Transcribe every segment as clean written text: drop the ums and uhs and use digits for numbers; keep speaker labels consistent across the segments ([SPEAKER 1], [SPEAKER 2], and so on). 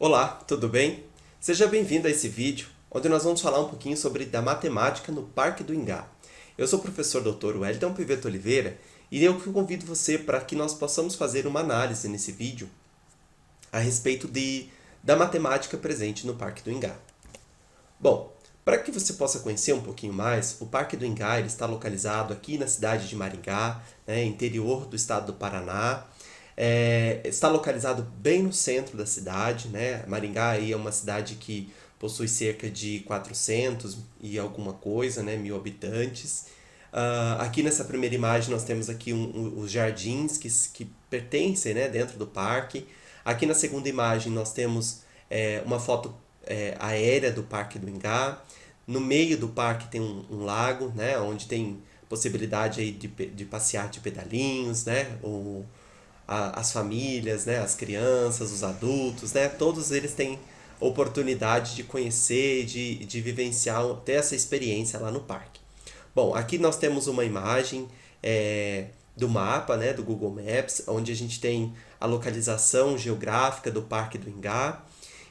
[SPEAKER 1] Olá, tudo bem? Seja bem-vindo a esse vídeo, onde nós vamos falar um pouquinho sobre da matemática no Parque do Ingá. Eu sou o professor Dr. Wellington Piveto Oliveira e eu convido você para que nós possamos fazer uma análise nesse vídeo a respeito da matemática presente no Parque do Ingá. Bom, para que você possa conhecer um pouquinho mais, o Parque do Ingá ele está localizado aqui na cidade de Maringá, interior do estado do Paraná. Está localizado bem no centro da cidade, né? Maringá aí é uma cidade que possui cerca de 400 e alguma coisa, né? 1000 habitantes. Aqui nessa primeira imagem nós temos aqui os jardins que pertencem, né, dentro do parque. Aqui na segunda imagem nós temos uma foto aérea do Parque do Ingá. No meio do parque tem um lago, né, onde tem possibilidade aí de passear de pedalinhos, né, as famílias, né, as crianças, os adultos, né, todos eles têm oportunidade de conhecer, de vivenciar, ter essa experiência lá no parque. Bom, aqui nós temos uma imagem do mapa, né, do Google Maps, onde a gente tem a localização geográfica do Parque do Ingá.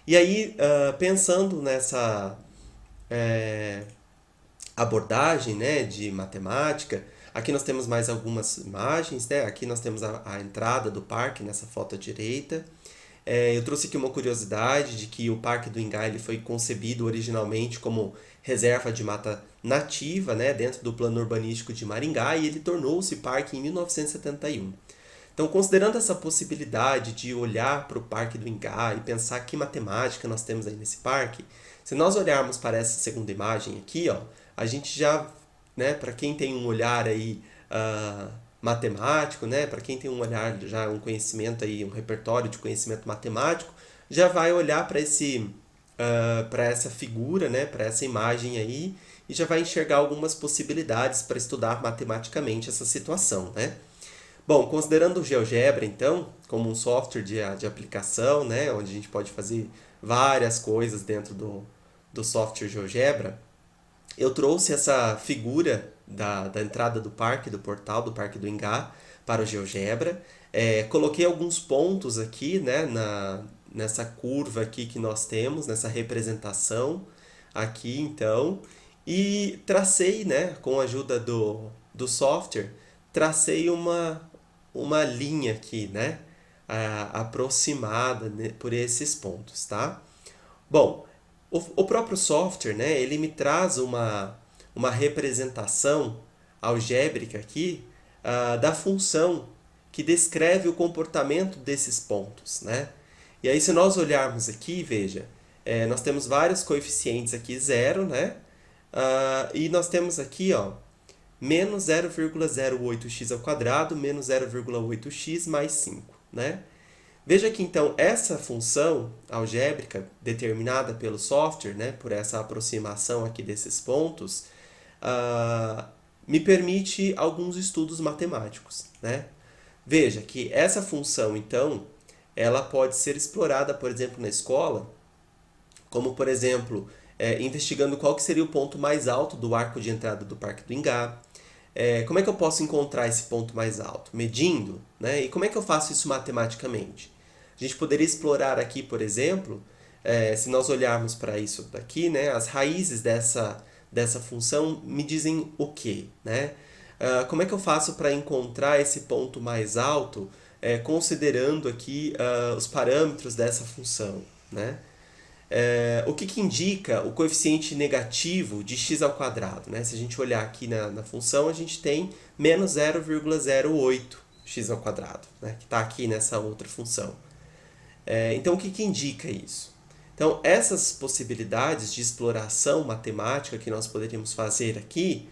[SPEAKER 1] E aí, pensando nessa abordagem, né, de matemática, aqui nós temos mais algumas imagens, né? Aqui nós temos a entrada do parque nessa foto à direita. Eu trouxe aqui uma curiosidade de que o Parque do Ingá ele foi concebido originalmente como reserva de mata nativa, né, dentro do plano urbanístico de Maringá, e ele tornou-se parque em 1971. Então, considerando essa possibilidade de olhar para o Parque do Ingá e pensar que matemática nós temos aí nesse parque, se nós olharmos para essa segunda imagem aqui, ó, a gente já, né, para quem tem um olhar aí matemático, né, para quem tem um olhar já um conhecimento aí, um repertório de conhecimento matemático, já vai olhar para essa figura, né, para essa imagem aí e já vai enxergar algumas possibilidades para estudar matematicamente essa situação, né? Bom, considerando o GeoGebra, então, como um software de aplicação, né, onde a gente pode fazer várias coisas dentro do software GeoGebra, eu trouxe essa figura da entrada do parque, do portal do Parque do Ingá, para o GeoGebra. Coloquei alguns pontos aqui, né, nessa curva aqui que nós temos, nessa representação aqui, então, e tracei, né, com a ajuda do software, tracei uma linha aqui, né, aproximada, né, por esses pontos, tá? Bom, o próprio software, né, ele me traz uma representação algébrica aqui da função que descreve o comportamento desses pontos, né? E aí, se nós olharmos aqui, veja, nós temos vários coeficientes aqui, zero, né? E nós temos aqui, ó, menos 0,08x ao quadrado, menos 0,8x mais 5, né? Veja que, então, essa função algébrica determinada pelo software, né, por essa aproximação aqui desses pontos, me permite alguns estudos matemáticos, né? Veja que essa função, então, ela pode ser explorada, por exemplo, na escola, como, por exemplo, investigando qual que seria o ponto mais alto do arco de entrada do Parque do Ingá. Como é que eu posso encontrar esse ponto mais alto? Medindo, né? E como é que eu faço isso matematicamente? A gente poderia explorar aqui, por exemplo, se nós olharmos para isso daqui, né, as raízes dessa função me dizem o quê? Né? Como é que eu faço para encontrar esse ponto mais alto, considerando aqui os parâmetros dessa função? Né? O que indica o coeficiente negativo de x ao quadrado? Né? Se a gente olhar aqui na função, a gente tem menos 0,08x ao quadrado, né? Que está aqui nessa outra função. Então, o que indica isso? Então, essas possibilidades de exploração matemática que nós poderíamos fazer aqui,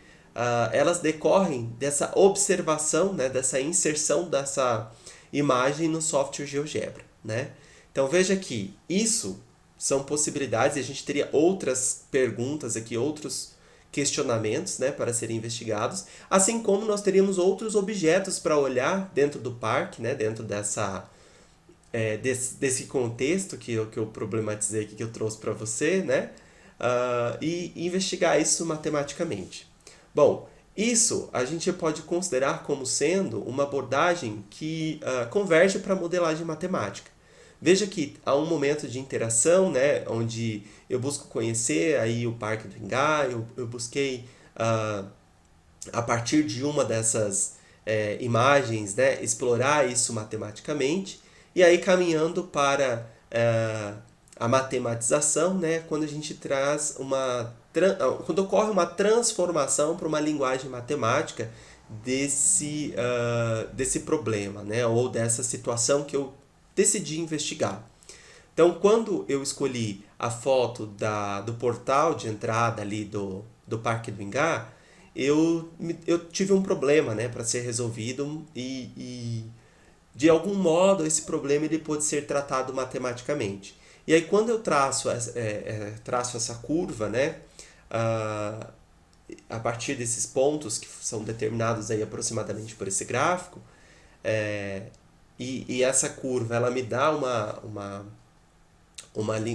[SPEAKER 1] elas decorrem dessa observação, né, dessa inserção dessa imagem no software GeoGebra, né? Então, veja que isso são possibilidades e a gente teria outras perguntas aqui, outros questionamentos, né, para serem investigados, assim como nós teríamos outros objetos para olhar dentro do parque, né, dentro desse contexto que eu problematizei aqui, que eu trouxe para você, né, e investigar isso matematicamente. Bom, isso a gente pode considerar como sendo uma abordagem que converge para a modelagem matemática. Veja que há um momento de interação, né, onde eu busco conhecer aí o Parque do Ingá, eu busquei, a partir de uma dessas imagens, né, explorar isso matematicamente, e aí caminhando para a matematização, né, quando a gente traz quando ocorre uma transformação para uma linguagem matemática desse problema, né, ou dessa situação que eu decidi investigar. Então, quando eu escolhi a foto do portal de entrada ali do Parque do Ingá, eu tive um problema, né, para ser resolvido e de algum modo esse problema ele pode ser tratado matematicamente. E aí quando eu traço essa curva, né, a partir desses pontos que são determinados aí aproximadamente por esse gráfico, e essa curva ela me dá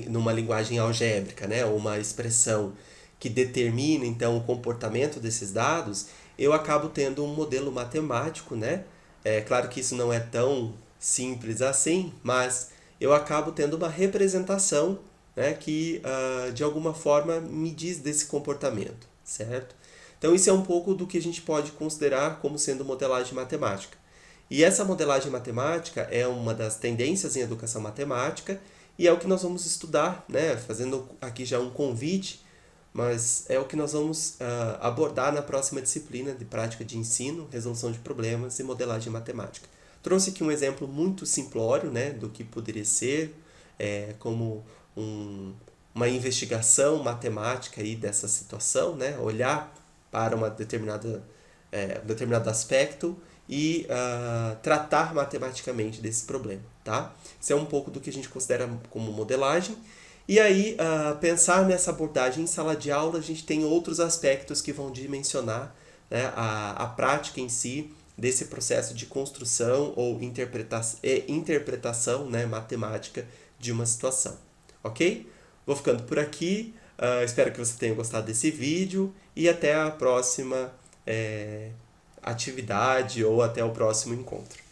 [SPEAKER 1] numa linguagem algébrica, né, uma expressão que determina então o comportamento desses dados, eu acabo tendo um modelo matemático, né? É claro que isso não é tão simples assim, mas eu acabo tendo uma representação, né, que de alguma forma me diz desse comportamento, certo? Então isso é um pouco do que a gente pode considerar como sendo modelagem matemática. E essa modelagem matemática é uma das tendências em educação matemática e é o que nós vamos estudar, né? Fazendo aqui já um convite, mas é o que nós vamos abordar na próxima disciplina de prática de ensino, resolução de problemas e modelagem matemática. Trouxe aqui um exemplo muito simplório, né, do que poderia ser, como uma investigação matemática aí dessa situação, né, olhar para um determinado aspecto e tratar matematicamente desse problema, tá? Isso é um pouco do que a gente considera como modelagem. E aí, pensar nessa abordagem em sala de aula, a gente tem outros aspectos que vão dimensionar, né, a prática em si desse processo de construção ou interpretação, né, matemática de uma situação. Ok? Vou ficando por aqui. Espero que você tenha gostado desse vídeo e até a próxima atividade ou até o próximo encontro.